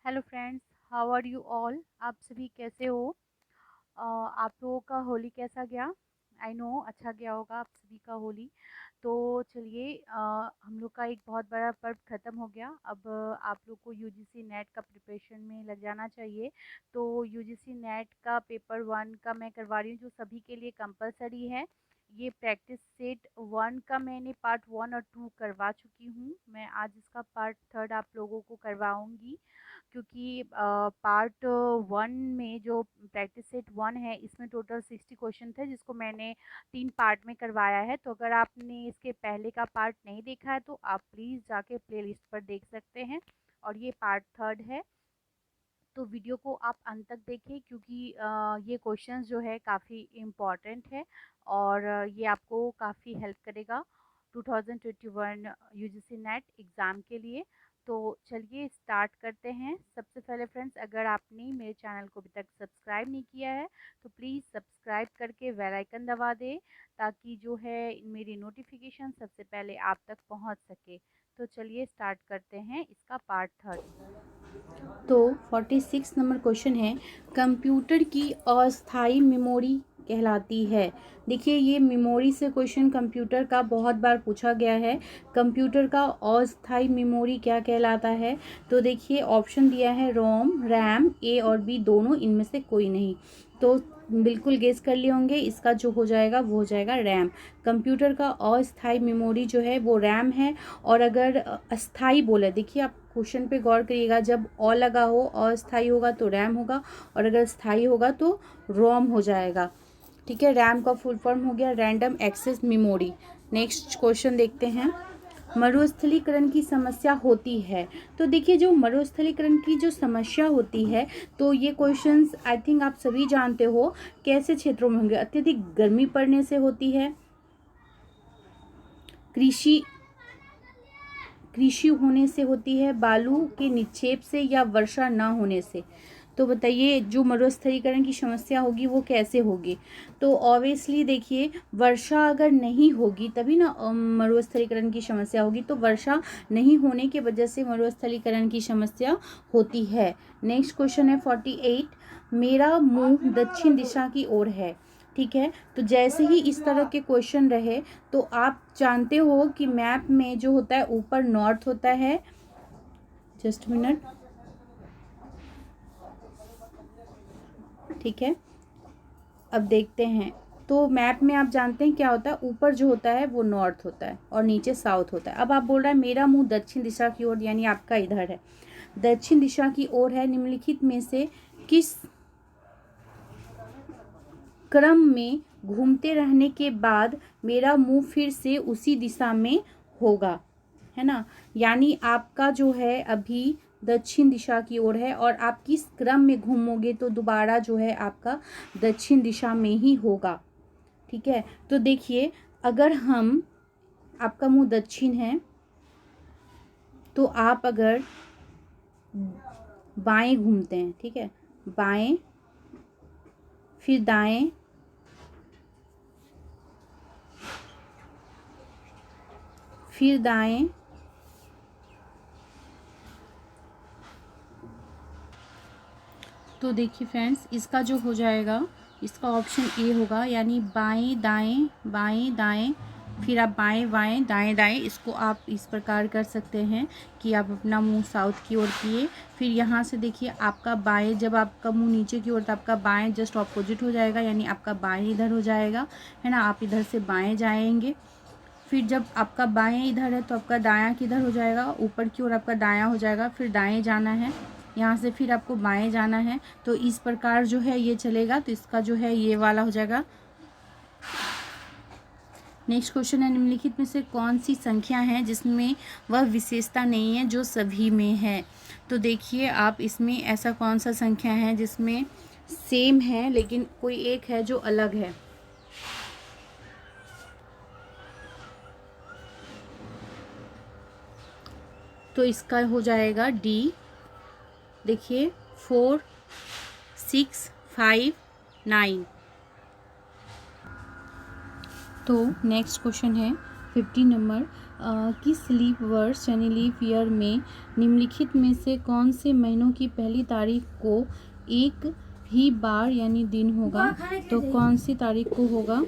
Hello friends, how are you all. आप सभी कैसे हो? आप लोगों का होली कैसा गया? आई नो अच्छा गया होगा आप सभी का होली। तो चलिए, हम लोग का एक बहुत बड़ा पर्व ख़त्म हो गया। अब आप लोग को यूजीसी नेट का प्रिपरेशन में लग जाना चाहिए। तो यूजीसी नेट का पेपर 1 का मैं करवा रही हूँ, जो सभी के लिए कंपलसरी है। ये प्रैक्टिस सेट 1 का मैंने पार्ट 1 और 2 करवा चुकी हूँ। मैं आज इसका पार्ट 3 आप लोगों को करवाऊँगी, क्योंकि पार्ट 1 में जो प्रैक्टिस सेट 1 है, इसमें टोटल 60 क्वेश्चन थे, जिसको मैंने 3 पार्ट में करवाया है। तो अगर आपने इसके पहले का पार्ट नहीं देखा है तो आप प्लीज़ जाके प्लेलिस्ट पर देख सकते हैं। और ये पार्ट 3 है। तो वीडियो को आप अंत तक देखिए, क्योंकि ये क्वेश्चंस जो है काफ़ी इम्पॉर्टेंट है। और ये आपको काफ़ी हेल्प करेगा 2021 यूजीसी नेट एग्ज़ाम के लिए। तो चलिए स्टार्ट करते हैं। सबसे पहले फ्रेंड्स, अगर आपने मेरे चैनल को अभी तक सब्सक्राइब नहीं किया है तो प्लीज़ सब्सक्राइब करके बेल आइकन दबा दें, ताकि जो है मेरी नोटिफिकेशन सबसे पहले आप तक पहुंच सके। तो चलिए स्टार्ट करते हैं इसका पार्ट 3। तो 46 नंबर क्वेश्चन है, कंप्यूटर की अस्थाई मेमोरी कहलाती है। देखिए, ये मेमोरी से क्वेश्चन कंप्यूटर का बहुत बार पूछा गया है। कंप्यूटर का अस्थाई मेमोरी क्या कहलाता है? तो देखिए, ऑप्शन दिया है रोम, रैम, ए और बी दोनों, इनमें से कोई नहीं। तो बिल्कुल गेस कर लिए होंगे, इसका जो हो जाएगा वो हो जाएगा रैम। कंप्यूटर का अस्थाई मेमोरी जो है वो रैम है। और अगर अस्थाई बोले, देखिए आप क्वेश्चन पे गौर करिएगा, जब अ लगा हो, अस्थाई होगा तो रैम होगा, और अगर स्थाई होगा तो रोम हो जाएगा। ठीक है, रैम का फुल फॉर्म हो गया random access memory. Next question देखते हैं, मरुस्थलीकरण की समस्या होती है। तो देखिए, जो मरुस्थलीकरण की जो समस्या होती है, तो ये क्वेश्चंस आई थिंक आप सभी जानते हो कैसे क्षेत्रों में होंगे। अत्यधिक गर्मी पड़ने से होती है, कृषि कृषि होने से होती है, बालू के निक्षेप से, या वर्षा न होने से। तो बताइए, जो मरुस्थलीकरण की समस्या होगी वो कैसे होगी? तो ऑब्वियसली देखिए, वर्षा अगर नहीं होगी तभी ना मरुस्थलीकरण की समस्या होगी। तो वर्षा नहीं होने की वजह से मरुस्थलीकरण की समस्या होती है। नेक्स्ट क्वेश्चन है 48, मेरा मुंह दक्षिण दिशा की ओर है। ठीक है, तो जैसे ही इस तरह के क्वेश्चन रहे, तो आप जानते हो कि मैप में जो होता है ऊपर नॉर्थ होता है। Just minute. ठीक है, अब देखते हैं। तो मैप में आप जानते हैं क्या होता है, ऊपर जो होता है वो नॉर्थ होता है और नीचे साउथ होता है। अब आप बोल रहा है मेरा मुंह दक्षिण दिशा की ओर, यानी आपका इधर है, दक्षिण दिशा की ओर है। निम्नलिखित में से किस क्रम में घूमते रहने के बाद मेरा मुंह फिर से उसी दिशा में होगा? है ना, यानी आपका जो है अभी दक्षिण दिशा की ओर है, और आप किस क्रम में घूमोगे तो दोबारा जो है आपका दक्षिण दिशा में ही होगा। ठीक है, तो देखिए, अगर हम, आपका मुंह दक्षिण है, तो आप अगर बाएं घूमते हैं, ठीक है, बाएं, फिर दाएं, फिर दाएं, तो देखिए फ्रेंड्स, इसका जो हो जाएगा, इसका ऑप्शन ए होगा, यानी बाएं दाएं बाएं दाएं, फिर आप बाएं बाएं दाएं दाएं। इसको आप इस प्रकार कर सकते हैं कि आप अपना मुंह साउथ की ओर किए, फिर यहाँ से देखिए आपका बाएं, जब आपका मुंह नीचे की ओर तो आपका बाएं जस्ट ऑपोजिट हो जाएगा, यानी आपका बाएं इधर हो जाएगा, है ना। आप इधर से बाएं जाएंगे, फिर जब आपका बाएं इधर है तो आपका दायां किधर हो जाएगा, ऊपर की ओर आपका दायां हो जाएगा, फिर दाएं जाना है, यहाँ से फिर आपको बाएं जाना है। तो इस प्रकार जो है ये चलेगा, तो इसका जो है ये वाला हो जाएगा। नेक्स्ट क्वेश्चन है, निम्नलिखित में से कौन सी संख्या है जिसमें वह विशेषता नहीं है जो सभी में है? तो देखिए, आप इसमें ऐसा कौन सा संख्या है जिसमें सेम है लेकिन कोई एक है जो अलग है? तो इसका हो जाएगा डी। देखिए, 4, 6, 5, 9। तो नेक्स्ट क्वेश्चन है 50 नंबर, किस लीप वर्ष यानी लीप ईयर में निम्नलिखित में से कौन से महीनों की पहली तारीख को एक ही बार यानी दिन होगा? तो कौन सी तारीख को होगा?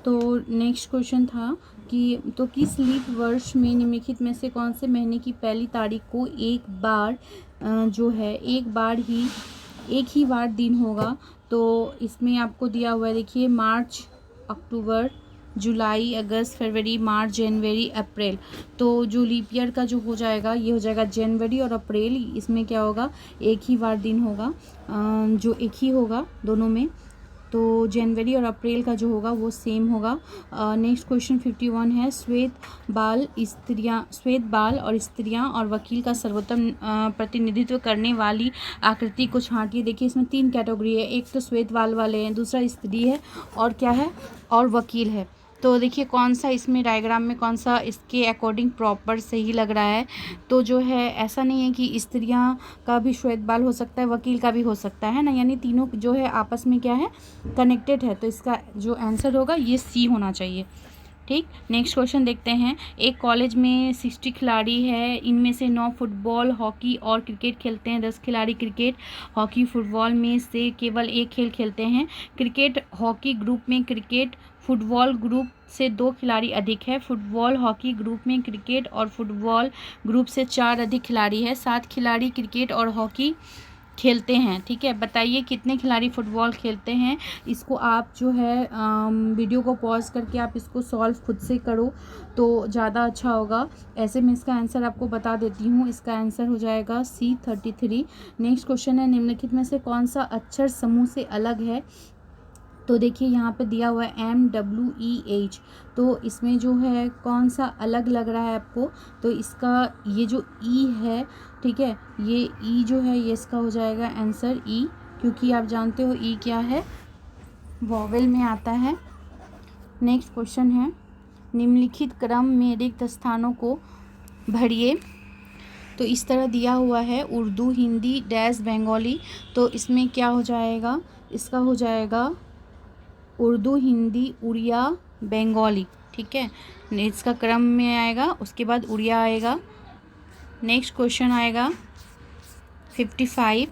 तो नेक्स्ट क्वेश्चन था कि तो किस लीप वर्ष में निम्नलिखित में से कौन से महीने की पहली तारीख को एक बार जो है एक ही बार दिन होगा? तो इसमें आपको दिया हुआ है, देखिए, मार्च, अक्टूबर, जुलाई, अगस्त, फरवरी, मार्च, जनवरी, अप्रैल। तो जो लीप ईयर का जो हो जाएगा ये हो जाएगा जनवरी और अप्रैल। इसमें क्या होगा, एक ही बार दिन होगा, जो एक ही होगा दोनों में। तो जनवरी और अप्रैल का जो होगा वो सेम होगा। नेक्स्ट क्वेश्चन 51 है, श्वेत बाल और स्त्रियां और वकील का सर्वोत्तम प्रतिनिधित्व करने वाली आकृति को छांटिए। देखिए इसमें 3 कैटेगरी है, एक तो श्वेत बाल वाले हैं, दूसरा स्त्री है और क्या है, और वकील है। तो देखिए कौन सा इसमें डायग्राम में कौन सा इसके अकॉर्डिंग प्रॉपर सही लग रहा है। तो जो है ऐसा नहीं है कि स्त्रियां का भी श्वेत बाल हो सकता है, वकील का भी हो सकता है ना, यानी तीनों जो है आपस में क्या है, कनेक्टेड है। तो इसका जो आंसर होगा ये सी होना चाहिए। ठीक, नेक्स्ट क्वेश्चन देखते हैं। एक कॉलेज में 60 खिलाड़ी है, इनमें से 9 फुटबॉल, हॉकी और क्रिकेट खेलते हैं। 10 खिलाड़ी क्रिकेट, हॉकी, फुटबॉल में से केवल एक खेल खेलते हैं। क्रिकेट हॉकी ग्रुप में क्रिकेट फुटबॉल ग्रुप से 2 खिलाड़ी अधिक है। फुटबॉल हॉकी ग्रुप में क्रिकेट और फुटबॉल ग्रुप से 4 अधिक खिलाड़ी है। 7 खिलाड़ी क्रिकेट और हॉकी खेलते हैं। ठीक है, बताइए कितने खिलाड़ी फुटबॉल खेलते हैं। इसको आप जो है वीडियो को पॉज करके आप इसको सॉल्व खुद से करो तो ज़्यादा अच्छा होगा। ऐसे में इसका आंसर आपको बता देती हूँ, इसका आंसर हो जाएगा C33। नेक्स्ट क्वेश्चन है, निम्नलिखित में से कौन सा अक्षर समूह से अलग है? तो देखिए यहाँ पे दिया हुआ है MWEH। तो इसमें जो है कौन सा अलग लग रहा है आपको? तो इसका ये जो ई है, ठीक है, ये ई जो है ये इसका हो जाएगा आंसर ई, क्योंकि आप जानते हो ई क्या है, वॉवेल में आता है। नेक्स्ट क्वेश्चन है, निम्नलिखित क्रम में रिक्त स्थानों को भरिए। तो इस तरह दिया हुआ है, उर्दू, हिंदी, डैश, बंगाली। तो इसमें क्या हो जाएगा, इसका हो जाएगा उर्दू, हिंदी, उड़िया, बंगाली। ठीक है, इसका क्रम में आएगा, उसके बाद उड़िया आएगा। नेक्स्ट क्वेश्चन आएगा 55।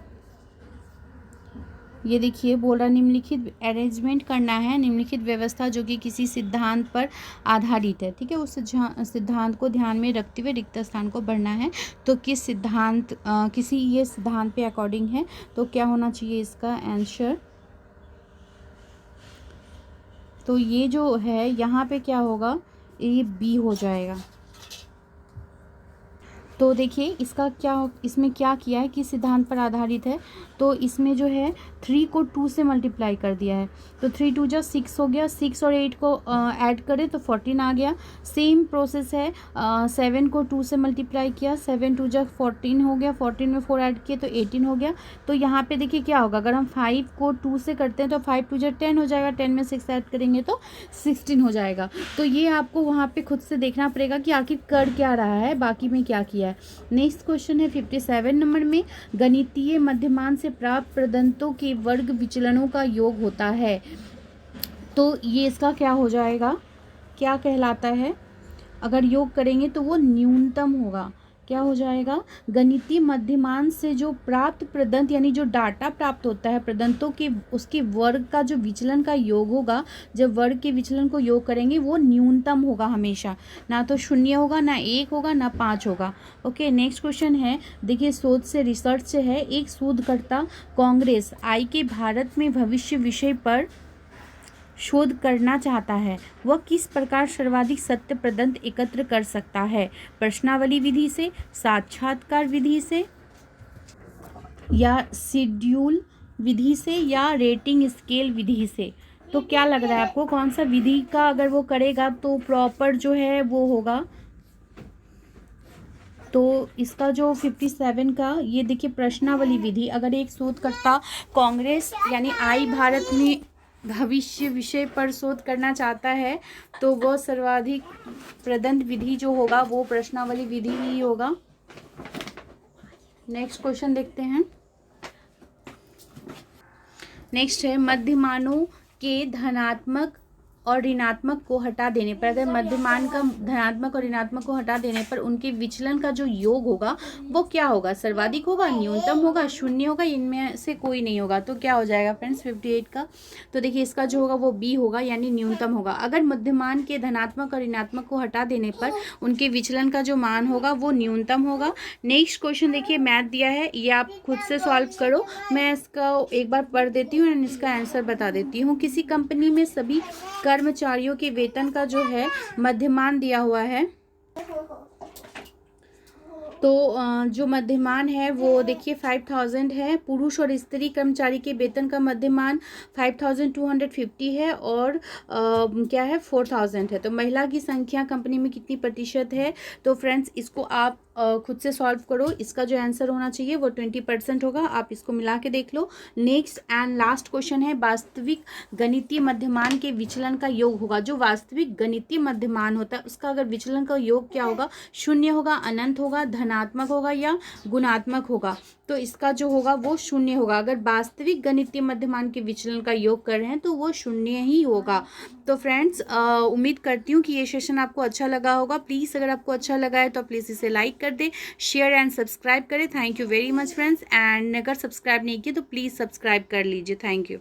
ये देखिए बोल रहा निम्नलिखित अरेंजमेंट करना है, निम्नलिखित व्यवस्था जो कि किसी सिद्धांत पर आधारित है। ठीक है, उस सिद्धांत को ध्यान में रखते हुए रिक्त स्थान को भरना है। तो किस सिद्धांत किसी ये सिद्धांत पे अकॉर्डिंग है, तो क्या होना चाहिए इसका आंसर? तो ये जो है यहाँ पे क्या होगा, ये बी हो जाएगा। तो देखिए इसका क्या, इसमें क्या किया है कि सिद्धांत पर आधारित है। तो इसमें जो है 3 को 2 से मल्टीप्लाई कर दिया है। तो 3 2 जा 6 हो गया, 6 और 8 को ऐड करें तो 14 आ गया। सेम प्रोसेस है, 7 को 2 से मल्टीप्लाई किया, 7 2 जा 14 हो गया, 14 में 4 ऐड किए तो 18 हो गया। तो यहाँ पे देखिए क्या होगा, अगर हम 5 को 2 से करते हैं तो 5 2 जा 10 हो जाएगा, 10 में 6 ऐड करेंगे तो 16 हो जाएगा। तो ये आपको वहाँ पे खुद से देखना पड़ेगा कि आखिर कर क्या रहा है, बाकी में क्या किया है। नेक्स्ट क्वेश्चन है 57 नंबर में, गणितीय मध्यमान से प्राप्त प्रदंतों के वर्ग विचलनों का योग होता है। तो ये इसका क्या हो जाएगा, क्या कहलाता है? अगर योग करेंगे तो वो न्यूनतम होगा। क्या हो जाएगा, गणितीय मध्यमान से जो प्राप्त प्रदंत यानी जो डाटा प्राप्त होता है प्रदंतों के, उसके वर्ग का जो विचलन का योग होगा, जब वर्ग के विचलन को योग करेंगे वो न्यूनतम होगा हमेशा, ना तो 0 होगा, ना 1 होगा, ना 5 होगा। ओके, नेक्स्ट क्वेश्चन है, देखिए शोध से रिसर्च से है, एक शोधकर्ता कांग्रेस आई के भारत में भविष्य विषय पर शोध करना चाहता है। वह किस प्रकार सर्वाधिक सत्य प्रदंत एकत्र कर सकता है? प्रश्नावली विधि से, साक्षात्कार विधि से, या शेड्यूल विधि से, या रेटिंग स्केल विधि से? तो क्या लग रहा है आपको, कौन सा विधि का अगर वो करेगा तो प्रॉपर जो है वो होगा? तो इसका जो 57 का ये देखिए प्रश्नावली विधि, अगर एक शोधकर्ता कांग्रेस यानी आई भारत में भविष्य विषय पर शोध करना चाहता है तो वह सर्वाधिक प्रदंत विधि जो होगा वो प्रश्नावली विधि ही होगा। नेक्स्ट क्वेश्चन देखते हैं। नेक्स्ट है, मध्यमानों के धनात्मक और ऋणात्मक को हटा देने पर, अगर मध्यमान का धनात्मक और ऋणात्मक को हटा देने पर उनके विचलन का जो योग होगा वो क्या होगा, सर्वाधिक होगा, न्यूनतम होगा, शून्य होगा, इनमें से कोई नहीं होगा। तो क्या हो जाएगा फ्रेंड्स 58 का, तो देखिए इसका जो होगा वो बी होगा, यानी न्यूनतम होगा। अगर मध्यमान के धनात्मक और ऋणात्मक को हटा देने पर उनके विचलन का जो मान होगा वो न्यूनतम होगा। नेक्स्ट क्वेश्चन देखिए मैथ दिया है, ये आप खुद से सॉल्व करो, मैं इसका एक बार पढ़ देती हूँ एंड इसका आंसर बता देती हूँ। किसी कंपनी में सभी कर्मचारियों के वेतन का जो है मध्यमान दिया हुआ है, तो जो मध्यमान है वो देखिए 5000 है। पुरुष और स्त्री कर्मचारी के वेतन का मध्यमान 5250 है और क्या है 4000 है। तो महिला की संख्या कंपनी में कितनी प्रतिशत है, तो फ्रेंड्स इसको आप खुद से सॉल्व करो, इसका जो आंसर होना चाहिए वो 20% होगा, आप इसको मिला के देख लो। नेक्स्ट एंड लास्ट क्वेश्चन है, वास्तविक गणितीय मध्यमान के विचलन का योग होगा। जो वास्तविक गणितीय मध्यमान होता है उसका अगर विचलन का योग क्या होगा, शून्य होगा, अनंत होगा, धनात्मक होगा या गुणात्मक होगा, तो इसका जो होगा वो शून्य होगा। अगर वास्तविक गणितीय मध्यमान के विचलन का योग कर रहे हैं तो वो शून्य ही होगा। तो फ्रेंड्स उम्मीद करती हूँ कि ये सेशन आपको अच्छा लगा होगा। प्लीज़ अगर आपको अच्छा लगा है तो प्लीज़ इसे लाइक कर दें, शेयर एंड सब्सक्राइब करें। Thank you very much friends, and अगर सब्सक्राइब नहीं किए तो प्लीज़ सब्सक्राइब कर लीजिए। Thank you.